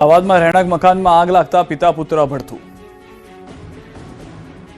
અમદાવાદમાં રહેણાંક મકાનમાં આગ લાગતા પિતા પુત્ર ભડથું.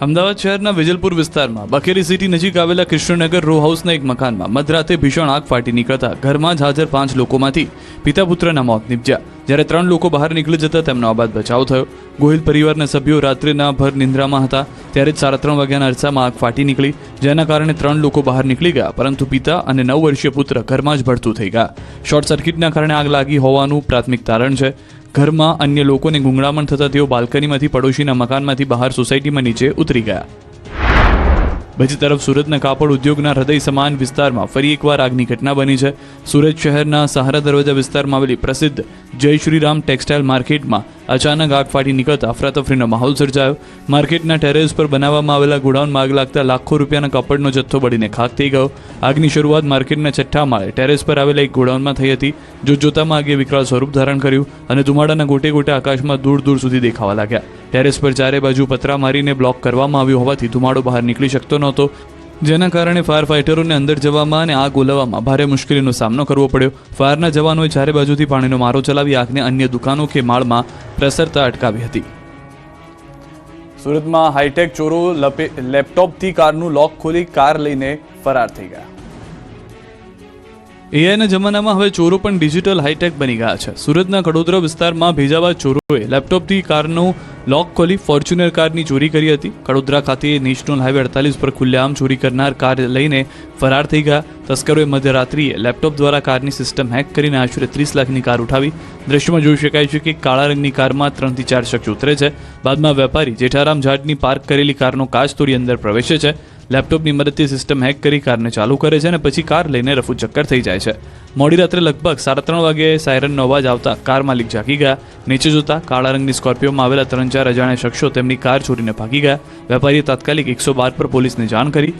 અમદાવાદ શહેરના વિજલપુર વિસ્તારમાં બખેરી સિટી નજીક આવેલા કૃષ્ણનગર રો હાઉસના એક મકાનમાં મધરાતે ભીષણ આગ ફાટી નીકળતા ઘરમાં જ હાજર 5 લોકોમાંથી પિતા પુત્રના મોત નીપજ્યા. જ્યારે 3 લોકો બહાર નીકળી જતા તેમનો આબાદ બચાવ થયો. ગોહિલ પરિવારના સભ્યો રાત્રિના ભર નિંદ્રામાં હતા ત્યારે 3:30 વાગ્યાના અરસામાં આગ ફાટી નીકળી, જેના કારણે 3 લોકો બહાર નીકળી ગયા, પરંતુ પિતા અને 9 વર્ષીય પુત્ર ઘરમાં જ ભડથું થઈ ગયા. શોર્ટ સર્કિટના કારણે આગ લાગી હોવાનું પ્રાથમિક તારણ છે. ઘરમાં અન્ય લોકોને ગુંગળામણ થતા તેઓ બાલ્કનીમાંથી પડોશીના મકાનમાંથી બહાર સોસાયટીમાં નીચે ઉતરી ગયા. બીજી તરફ સુરતના કાપડ ઉદ્યોગના હૃદય સમાન વિસ્તારમાં ફરી એકવાર આગની ઘટના બની છે. સુરત શહેરના સહારા દરવાજા વિસ્તારમાં આવેલી પ્રસિદ્ધ જય શ્રીરામ ટેક્સટાઇલ માર્કેટમાં અચાનક આગ ફાટી નીકળતા અફરાતફરીનો માહોલ સર્જાયો. માર્કેટના ટેરેસ પર બનાવવામાં આવેલા ગોડાઉનમાં આગ લાગતા લાખો રૂપિયાના કાપડનો જથ્થો બળીને ખાખ થઈ ગયો. આગની શરૂઆત માર્કેટના 6થા માળે ટેરેસ પર આવેલા એક ગોડાઉનમાં થઈ હતી. જોતજોતામાં આગે વિકરાળ સ્વરૂપ ધારણ કર્યું અને ધુમાડાના ગોટે ગોટે આકાશમાં દૂર દૂર સુધી દેખાવા લાગ્યા. ટેરેસ પર ચારે બાજુ પતરા મારીને બ્લોક કરવામાં આવ્યો હોવાથી ધુમાડો બહાર નીકળી શકતો નહોતો, જેના કારણે ફાયર ફાઇટરોને અંદર જવામાં અને આગ ઓલવવામાં ભારે મુશ્કેલીનો સામનો કરવો પડ્યો. ફાયરના જવાનોએ ચારે બાજુથી પાણીનો મારો ચલાવી આગને અન્ય દુકાનો કે માળમાં પ્રસરતા અટકાવી હતી. સુરતમાં હાઈટેક ચોરો લેપટોપથી કારનું લોક ખોલી કાર લઈને ફરાર થઈ ગયા. એઆઈના જમાનામાં હવે ચોરો પણ ડિજિટલ હાઈટેક બની ગયા છે. સુરતના કડોદરા વિસ્તારમાં ભેજાબાદ ચોરોએ લેપટોપથી કારનું લોક ખોલી ફોર્ચ્યુનર કારની ચોરી કરી હતી. કડોદરા ખાતે નેશનલ હાઈવે 48 પર ખુલ્લેઆમ ચોરી કરનાર કાર લઈને ફરાર થઈ ગયા. તસ્કરોએ મધ્યરાત્રિએ લેપટોપ દ્વારા કારની સિસ્ટમ હેક કરીને આશરે 30 લાખની કાર ઉઠાવી. દ્રશ્યમાં જોઈ શકાય છે કે કાળા રંગની કારમાં 3 થી 4 શખ્સ ઉતરે છે. બાદમાં વેપારી જેઠારામ જાટની પાર્ક કરેલી કારનો કાચ તોડી અંદર પ્રવેશે છે. લેપટોપની મદદથી સિસ્ટમ હેક કરી કારને ચાલુ કરે છે અને પછી કાર લઈને રફુ ચક્કર થઈ જાય છે. મોડી રાત્રે લગભગ 3:30 વાગ્યે સાયરનનો અવાજ આવતા કાર માલિક જાગી ગયા. નીચે જોતા કાળા રંગની સ્કોર્પિયોમાં આવેલા 3-4 અજાણ્યા શખ્સો તેમની કાર ચોરીને ભાગી ગયા. વેપારીએ તાત્કાલિક 112 પર પોલીસને જાણ કરી.